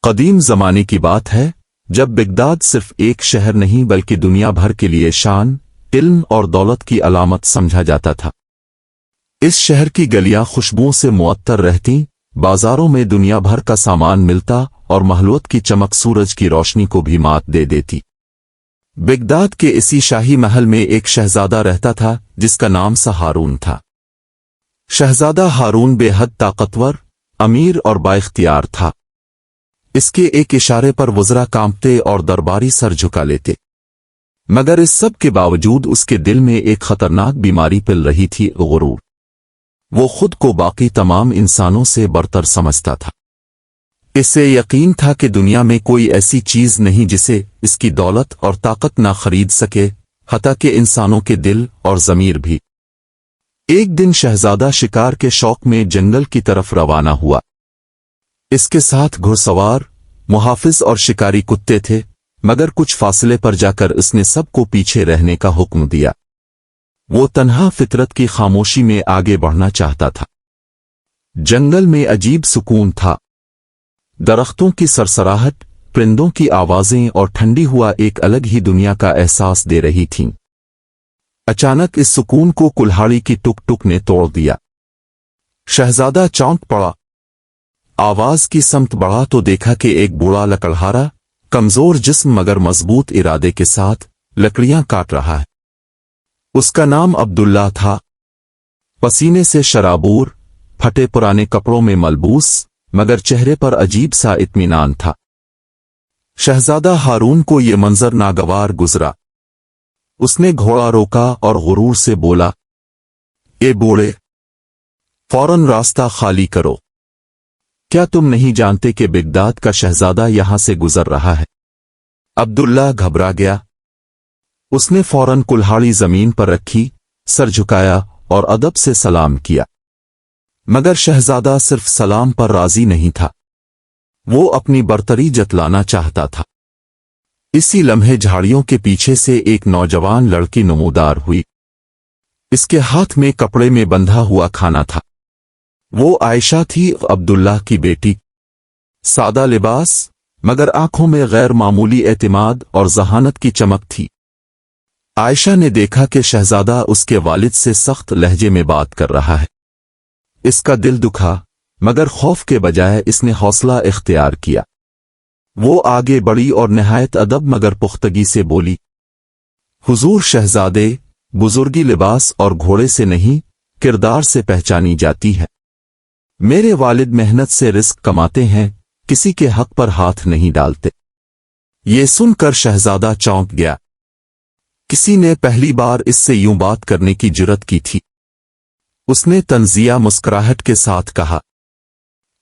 قدیم زمانے کی بات ہے جب بغداد صرف ایک شہر نہیں بلکہ دنیا بھر کے لیے شان، علم اور دولت کی علامت سمجھا جاتا تھا۔ اس شہر کی گلیاں خوشبوؤں سے معطر رہتیں، بازاروں میں دنیا بھر کا سامان ملتا اور محلات کی چمک سورج کی روشنی کو بھی مات دے دیتی۔ بغداد کے اسی شاہی محل میں ایک شہزادہ رہتا تھا جس کا نام ہارون تھا۔ شہزادہ ہارون بے حد طاقتور، امیر اور بااختیار تھا۔ اس کے ایک اشارے پر وزراء کانپتے اور درباری سر جھکا لیتے، مگر اس سب کے باوجود اس کے دل میں ایک خطرناک بیماری پل رہی تھی، غرور۔ وہ خود کو باقی تمام انسانوں سے برتر سمجھتا تھا۔ اسے یقین تھا کہ دنیا میں کوئی ایسی چیز نہیں جسے اس کی دولت اور طاقت نہ خرید سکے، حتیٰ کہ انسانوں کے دل اور ضمیر بھی۔ ایک دن شہزادہ شکار کے شوق میں جنگل کی طرف روانہ ہوا۔ اس کے ساتھ گھڑ سوار، محافظ اور شکاری کتے تھے، مگر کچھ فاصلے پر جا کر اس نے سب کو پیچھے رہنے کا حکم دیا۔ وہ تنہا فطرت کی خاموشی میں آگے بڑھنا چاہتا تھا۔ جنگل میں عجیب سکون تھا۔ درختوں کی سرسراہٹ، پرندوں کی آوازیں اور ٹھنڈی ہوا ایک الگ ہی دنیا کا احساس دے رہی تھیں۔ اچانک اس سکون کو کلہاڑی کی ٹک ٹک نے توڑ دیا۔ شہزادہ چونک پڑا، آواز کی سمت بڑھا تو دیکھا کہ ایک بوڑھا لکڑہارا، کمزور جسم مگر مضبوط ارادے کے ساتھ لکڑیاں کاٹ رہا ہے۔ اس کا نام عبداللہ تھا۔ پسینے سے شرابور، پھٹے پرانے کپڑوں میں ملبوس، مگر چہرے پر عجیب سا اطمینان تھا۔ شہزادہ ہارون کو یہ منظر ناگوار گزرا۔ اس نے گھوڑا روکا اور غرور سے بولا، اے بوڑھے، فوراً راستہ خالی کرو۔ کیا تم نہیں جانتے کہ بغداد کا شہزادہ یہاں سے گزر رہا ہے؟ عبداللہ گھبرا گیا۔ اس نے فوراً کلہاڑی زمین پر رکھی، سر جھکایا اور ادب سے سلام کیا، مگر شہزادہ صرف سلام پر راضی نہیں تھا، وہ اپنی برتری جتلانا چاہتا تھا۔ اسی لمحے جھاڑیوں کے پیچھے سے ایک نوجوان لڑکی نمودار ہوئی۔ اس کے ہاتھ میں کپڑے میں بندھا ہوا کھانا تھا۔ وہ عائشہ تھی، عبداللہ کی بیٹی۔ سادہ لباس، مگر آنکھوں میں غیر معمولی اعتماد اور ذہانت کی چمک تھی۔ عائشہ نے دیکھا کہ شہزادہ اس کے والد سے سخت لہجے میں بات کر رہا ہے۔ اس کا دل دکھا، مگر خوف کے بجائے اس نے حوصلہ اختیار کیا۔ وہ آگے بڑھی اور نہایت ادب مگر پختگی سے بولی، حضور شہزادے، بزرگی لباس اور گھوڑے سے نہیں، کردار سے پہچانی جاتی ہے۔ میرے والد محنت سے رزق کماتے ہیں، کسی کے حق پر ہاتھ نہیں ڈالتے۔ یہ سن کر شہزادہ چونک گیا۔ کسی نے پہلی بار اس سے یوں بات کرنے کی جرت کی تھی۔ اس نے طنزیہ مسکراہٹ کے ساتھ کہا،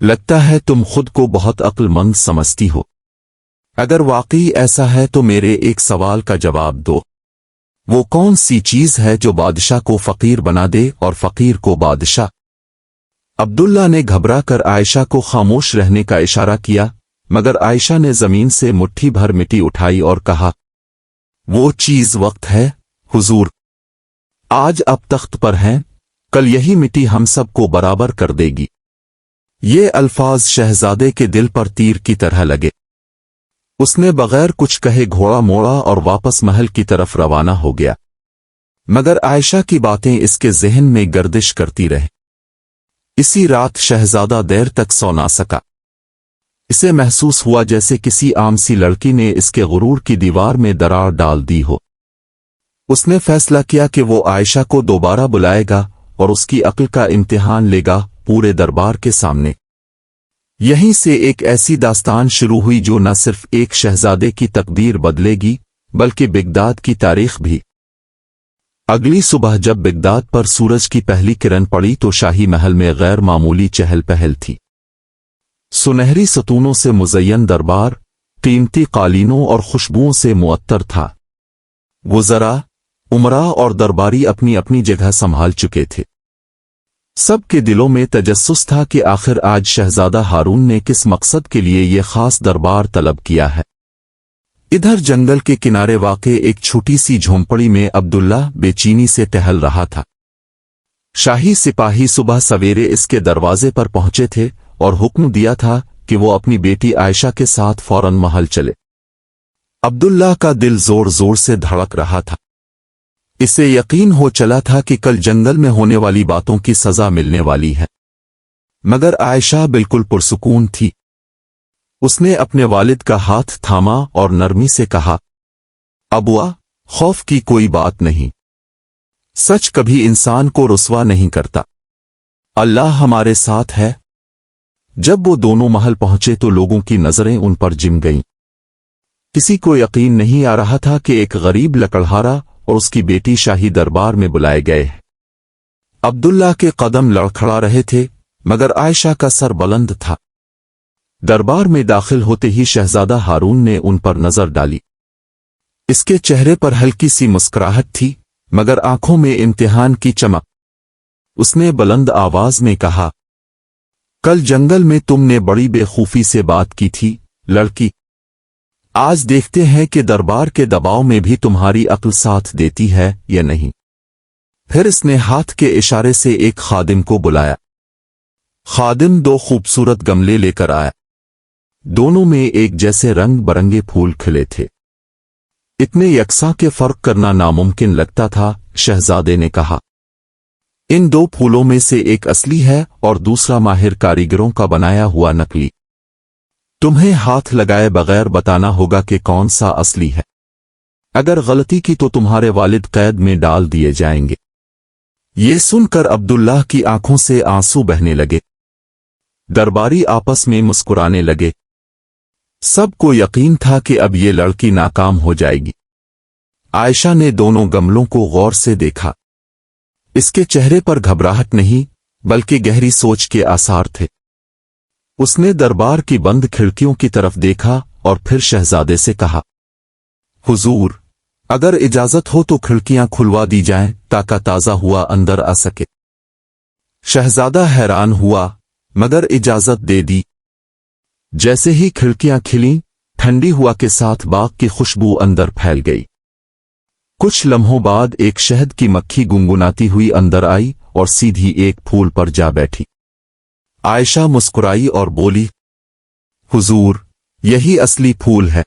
لگتا ہے تم خود کو بہت عقل مند سمجھتی ہو۔ اگر واقعی ایسا ہے تو میرے ایک سوال کا جواب دو۔ وہ کون سی چیز ہے جو بادشاہ کو فقیر بنا دے اور فقیر کو بادشاہ؟ عبداللہ نے گھبرا کر عائشہ کو خاموش رہنے کا اشارہ کیا، مگر عائشہ نے زمین سے مٹھی بھر مٹی اٹھائی اور کہا، وہ چیز وقت ہے حضور۔ آج آپ تخت پر ہیں، کل یہی مٹی ہم سب کو برابر کر دے گی۔ یہ الفاظ شہزادے کے دل پر تیر کی طرح لگے۔ اس نے بغیر کچھ کہے گھوڑا موڑا اور واپس محل کی طرف روانہ ہو گیا، مگر عائشہ کی باتیں اس کے ذہن میں گردش کرتی رہیں۔ اسی رات شہزادہ دیر تک سو نہ سکا۔ اسے محسوس ہوا جیسے کسی عام سی لڑکی نے اس کے غرور کی دیوار میں دراڑ ڈال دی ہو۔ اس نے فیصلہ کیا کہ وہ عائشہ کو دوبارہ بلائے گا اور اس کی عقل کا امتحان لے گا، پورے دربار کے سامنے۔ یہیں سے ایک ایسی داستان شروع ہوئی جو نہ صرف ایک شہزادے کی تقدیر بدلے گی بلکہ بغداد کی تاریخ بھی۔ اگلی صبح جب بغداد پر سورج کی پہلی کرن پڑی تو شاہی محل میں غیر معمولی چہل پہل تھی۔ سنہری ستونوں سے مزین دربار، قیمتی قالینوں اور خوشبوؤں سے معطر تھا۔ وزراء، امراء اور درباری اپنی اپنی جگہ سنبھال چکے تھے۔ سب کے دلوں میں تجسس تھا کہ آخر آج شہزادہ ہارون نے کس مقصد کے لیے یہ خاص دربار طلب کیا ہے۔ ادھر جنگل کے کنارے واقع ایک چھوٹی سی جھونپڑی میں عبداللہ بے چینی سے ٹہل رہا تھا۔ شاہی سپاہی صبح سویرے اس کے دروازے پر پہنچے تھے اور حکم دیا تھا कि वो अपनी बेटी आयशा के साथ फौरन महल चले। अब्दुल्ला का दिल जोर जोर से धड़क रहा था। इसे यकीन हो चला था कि कल जंगल में होने वाली बातों की सजा मिलने वाली है, मगर आयशा बिल्कुल पुरसुकून थी। उसने अपने वालिद का हाथ थामा और नरमी से कहा, अबुआ, खौफ की कोई बात नहीं। सच कभी इंसान को रुसवा नहीं करता। अल्लाह हमारे साथ है। जब वो दोनों महल पहुंचे तो लोगों की नजरें उन पर जिम गईं। किसी को यकीन नहीं आ रहा था कि एक गरीब लकड़हारा और उसकी बेटी शाही दरबार में बुलाए गए। अब्दुल्ला के कदम लड़खड़ा रहे थे, मगर आयशा का सर बुलंद था। दरबार में दाखिल होते ही शहजादा हारून ने उन पर नजर डाली। इसके चेहरे पर हल्की सी मुस्कुराहट थी, मगर आंखों में इम्तिहान की चमक। उसने बुलंद आवाज में कहा, कल जंगल में तुमने बड़ी बेखूफी से बात की थी, लड़की। आज देखते हैं कि दरबार के दबाव में भी तुम्हारी अक्ल साथ देती है या नहीं। फिर इसने हाथ के इशारे से एक खादिम को बुलाया। खादिम 2 खूबसूरत गमले लेकर आया। दोनों में एक जैसे रंग बरंगे फूल खिले थे। इतने यकसा के फर्क करना नामुमकिन लगता था। शहजादे ने कहा, इन 2 फूलों में से एक असली है और दूसरा माहिर कारीगरों का बनाया हुआ नकली। तुम्हें हाथ लगाए बगैर बताना होगा कि कौन सा असली है। अगर गलती की तो तुम्हारे वालिद कैद में डाल दिए जाएंगे। ये सुनकर अब्दुल्लाह की आंखों से आंसू बहने लगे। दरबारी आपस में मुस्कुराने लगे। सबको यकीन था कि अब ये लड़की नाकाम हो जाएगी। आयशा ने दोनों गमलों को गौर से देखा। इसके चेहरे पर घबराहट नहीं, बल्कि गहरी सोच के आसार थे। उसने दरबार की बंद खिड़कियों की तरफ देखा और फिर शहजादे से कहा, हुजूर, अगर इजाजत हो तो खिड़कियां खुलवा दी जाएं ताकि ताजा हुआ अंदर आ सके। शहजादा हैरान हुआ, मगर इजाजत दे दी। जैसे ही खिड़कियां खिलीं, ठंडी हवा के साथ बाग की खुशबू अंदर फैल गई। कुछ लम्हों बाद एक शहद की मक्खी गुनगुनाती हुई अंदर आई और सीधी एक फूल पर जा बैठी। आयशा मुस्कुराई और बोली, हुजूर, यही असली फूल है।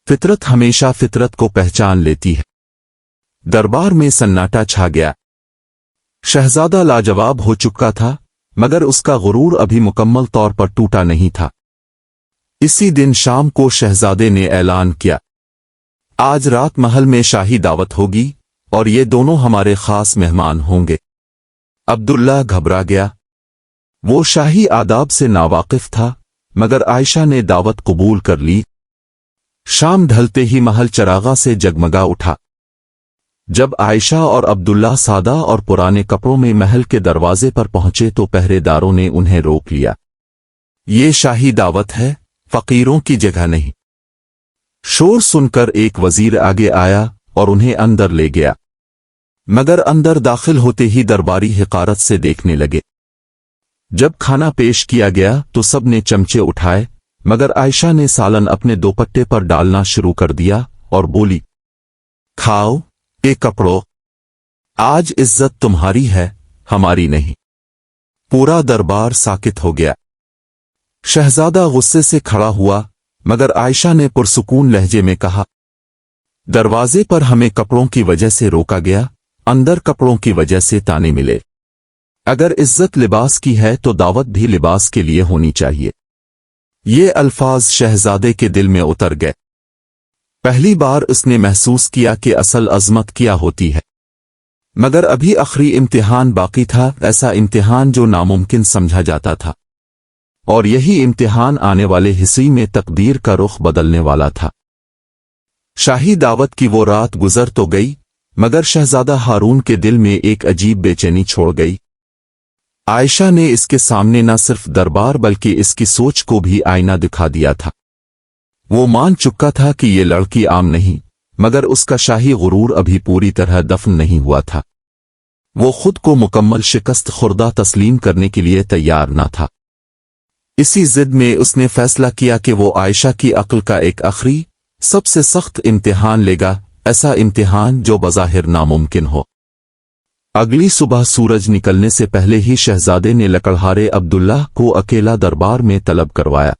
फितरत हमेशा फितरत को पहचान लेती है। दरबार में सन्नाटा छा गया। शहजादा लाजवाब हो चुका था, मगर उसका गुरूर अभी मुकम्मल तौर पर टूटा नहीं था। इसी दिन शाम को शहजादे ने ऐलान किया, आज रात महल में शाही दावत होगी और ये दोनों हमारे खास मेहमान होंगे। अब्दुल्ला घबरा गया। वो शाही आदाब से नावाकिफ था, मगर आयशा ने दावत कबूल कर ली। शाम ढलते ही महल चरागा से जगमगा उठा। जब आयशा और अब्दुल्ला सादा और पुराने कपड़ों में महल के दरवाजे पर पहुंचे तो पहरेदारों ने उन्हें रोक लिया। ये शाही दावत है, फकीरों की जगह नहीं। शोर सुनकर एक वजीर आगे आया और उन्हें अंदर ले गया, मगर अंदर दाखिल होते ही दरबारी हिकारत से देखने लगे। जब खाना पेश किया गया तो सब ने चमचे उठाए, मगर आयशा ने सालन अपने दोपट्टे पर डालना शुरू कर दिया और बोली, खाओ ये कपड़ों, आज इज्जत तुम्हारी है, हमारी नहीं। पूरा दरबार साकित हो गया। शहजादा गुस्से से खड़ा हुआ, मगर आयशा ने पुरसुकून लहजे में कहा, दरवाजे पर हमें कपड़ों की वजह से रोका गया, अंदर कपड़ों की वजह से ताने मिले। अगर इज्जत लिबास की है तो दावत भी लिबास के लिए होनी चाहिए। ये अल्फाज शहजादे के दिल में उतर गए। पहली बार उसने महसूस किया कि असल अजमत क्या होती है। मगर अभी आखिरी इम्तिहान बाकी था, ऐसा इम्तिहान जो नामुमकिन समझा जाता था। और यही इम्तिहान आने वाले हिस्से में तकदीर का रुख बदलने वाला था। शाही दावत की वो रात गुजर तो गई, मगर शहजादा हारून के दिल में एक अजीब बेचैनी छोड़ गई। आयशा ने इसके सामने न सिर्फ दरबार बल्कि इसकी सोच को भी आईना दिखा दिया था। वो मान चुका था कि ये लड़की आम नहीं, मगर उसका शाही गुरूर अभी पूरी तरह दफन नहीं हुआ था। वो खुद को मुकम्मल शिकस्त खुर्दा तस्लीम करने के लिए तैयार न था। इसी जिद में उसने फैसला किया कि वो आयशा की अक्ल का एक आखिरी, सबसे सख्त इम्तिहान लेगा, ऐसा इम्तिहान जो बज़ाहिर नामुमकिन हो। अगली सुबह सूरज निकलने से पहले ही शहजादे ने लकड़हारे अब्दुल्लाह को अकेला दरबार में तलब करवाया।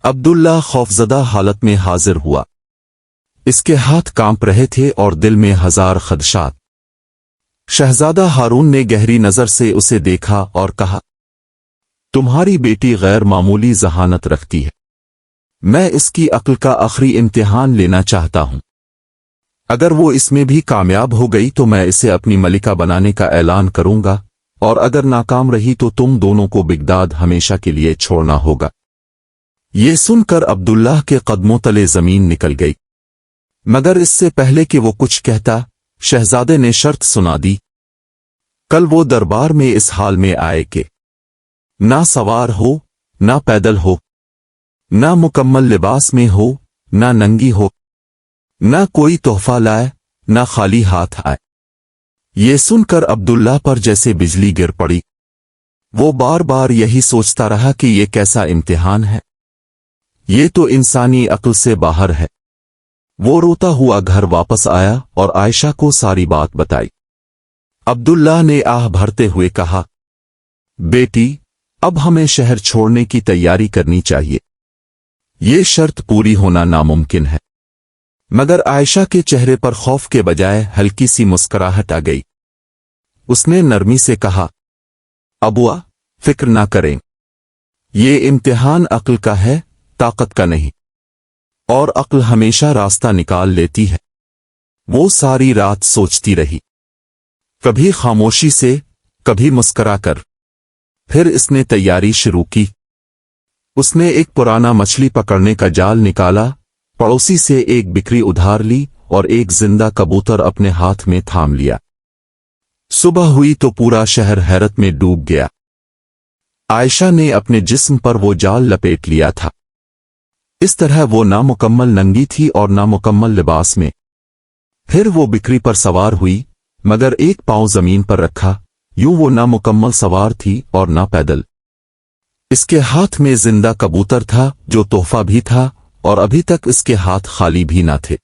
अब्दुल्लाह खौफजदा हालत में हाजिर हुआ। इसके हाथ कांप रहे थे और दिल में हजार खदशात। शहजादा हारून ने गहरी नजर से उसे देखा और कहा, तुम्हारी बेटी गैर मामूली जहानत रखती है। मैं इसकी अक्ल का आखिरी इम्तिहान लेना चाहता हूं। अगर वो इसमें भी कामयाब हो गई तो मैं इसे अपनी मलिका बनाने का ऐलान करूंगा, और अगर नाकाम रही तो तुम दोनों को बिगदाद हमेशा के लिए छोड़ना होगा। ये सुनकर अब्दुल्लाह के कदमों तले जमीन निकल गई। मगर इससे पहले कि वो कुछ कहता, शहजादे ने शर्त सुना दी। कल वो दरबार में इस हाल में आए कि ना सवार हो, ना पैदल हो, ना मुकम्मल लिबास में हो, ना नंगी हो, ना कोई तोहफा लाए, ना खाली हाथ आए। ये सुनकर अब्दुल्लाह पर जैसे बिजली गिर पड़ी। वो बार बार यही सोचता रहा कि ये कैसा इम्तिहान है, ये तो इंसानी अक्ल से बाहर है। वो रोता हुआ घर वापस आया और आयशा को सारी बात बताई। अब्दुल्लाह ने आह भरते हुए कहा, बेटी, अब हमें शहर छोड़ने की तैयारी करनी चाहिए। ये शर्त पूरी होना नामुमकिन है। मगर आयशा के चेहरे पर खौफ के बजाय हल्की सी मुस्कुराहट आ गई। उसने नरमी से कहा, अबुआ, फिक्र ना करें। ये इम्तिहान अक्ल का है, ताकत का नहीं, और अक्ल हमेशा रास्ता निकाल लेती है। वो सारी रात सोचती रही, कभी खामोशी से, कभी मुस्कुराकर। फिर इसने तैयारी शुरू की। उसने एक पुराना मछली पकड़ने का जाल निकाला, पड़ोसी से एक बिक्री उधार ली और एक जिंदा कबूतर अपने हाथ में थाम लिया। सुबह हुई तो पूरा शहर हैरत में डूब गया। आयशा ने अपने जिस्म पर वो जाल लपेट लिया था। इस तरह वो नामुकम्मल नंगी थी और नामुकम्मल लिबास में। फिर वो बिक्री पर सवार हुई, मगर एक पांव जमीन पर रखा। यूं वो नामुकम्मल सवार थी और ना पैदल। इसके हाथ में जिंदा कबूतर था जो तोहफा भी था, और अभी तक इसके हाथ खाली भी ना थे।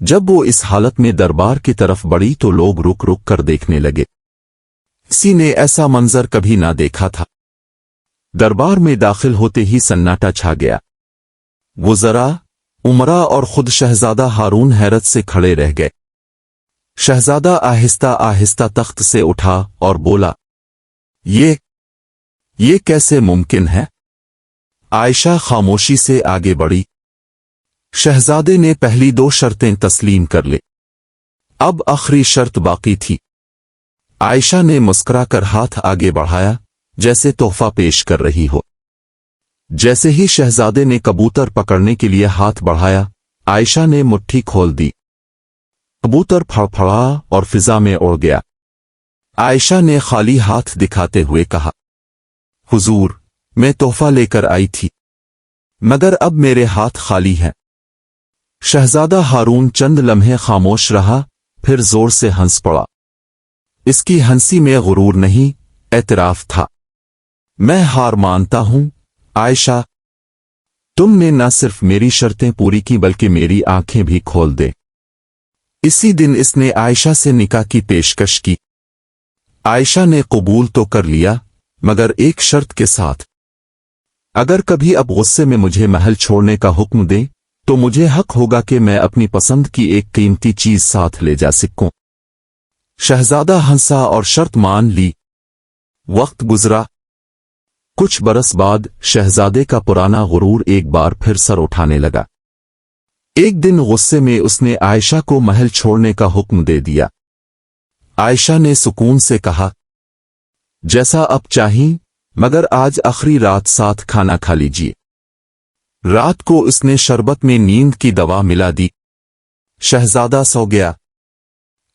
जब वो इस हालत में दरबार की तरफ बढ़ी तो लोग रुक रुक कर देखने लगे। किसी ने ऐसा मंजर कभी ना देखा था। दरबार में दाखिल होते ही सन्नाटा छा गया। वुज़रा, उमरा और खुद शहजादा हारून हैरत से खड़े रह गए। शहजादा आहिस्ता आहिस्ता तख्त से उठा और बोला, ये कैसे मुमकिन है? आयशा खामोशी से आगे बढ़ी। शहजादे ने पहली दो शर्तें तस्लीम कर ली। अब आखिरी शर्त बाकी थी। आयशा ने मुस्कुराकर हाथ आगे बढ़ाया, जैसे तोहफा पेश कर रही हो। जैसे ही शहजादे ने कबूतर पकड़ने के लिए हाथ बढ़ाया, आयशा ने मुट्ठी खोल दी। कबूतर फड़फड़ा और फिजा में उड़ गया। आयशा ने खाली हाथ दिखाते हुए कहा, हुजूर, मैं तोहफा लेकर आई थी, मगर अब मेरे हाथ खाली हैं। शहजादा हारून चंद लम्हे खामोश रहा, फिर जोर से हंस पड़ा। इसकी हंसी में गुरूर नहीं, एतराफ था। मैं हार मानता हूं, आयशा। तुमने न सिर्फ मेरी शर्तें पूरी की बल्कि मेरी आंखें भी खोल दे। इसी दिन इसने आयशा से निकाह की पेशकश की। आयशा ने कबूल तो कर लिया, मगर एक शर्त के साथ। अगर कभी अब गुस्से में मुझे महल छोड़ने का हुक्म दे तो मुझे हक होगा कि मैं अपनी पसंद की एक कीमती चीज साथ ले जा सकूं। शहजादा हंसा और शर्त मान ली। वक्त गुजरा। कुछ बरस बाद शहजादे का पुराना गुरूर एक बार फिर सर उठाने लगा। एक दिन गुस्से में उसने आयशा को महल छोड़ने का हुक्म दे दिया। आयशा ने सुकून से कहा, जैसा अब चाहिए, मगर आज आखिरी रात साथ खाना खा लीजिए। रात को उसने शरबत में नींद की दवा मिला दी। शहजादा सो गया।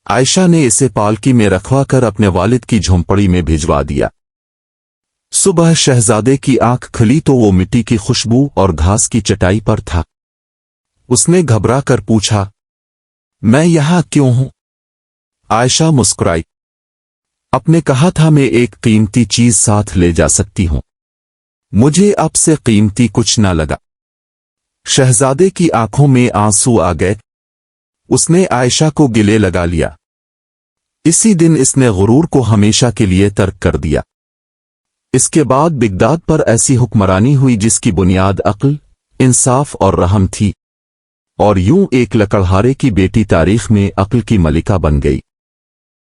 आयशा ने इसे पालकी में रखवा कर अपने वालिद की झोंपड़ी में भिजवा दिया। सुबह शहजादे की आंख खुली तो वो मिट्टी की खुशबू और घास की चटाई पर था। उसने घबरा कर पूछा, मैं यहां क्यों हूं? आयशा मुस्कुराई। आपने कहा था मैं एक कीमती चीज साथ ले जा सकती हूं। मुझे आपसे कीमती कुछ ना लगा। शहजादे की आंखों में आंसू आ गए। उसने आयशा को गले लगा लिया। इसी दिन इसने गुरूर को हमेशा के लिए तर्क कर दिया। इसके बाद बिगदाद पर ऐसी हुक्मरानी हुई जिसकी बुनियाद अक्ल, इंसाफ और रहम थी, और यूं एक लकड़हारे की बेटी तारीख में अक्ल की मलिका बन गई।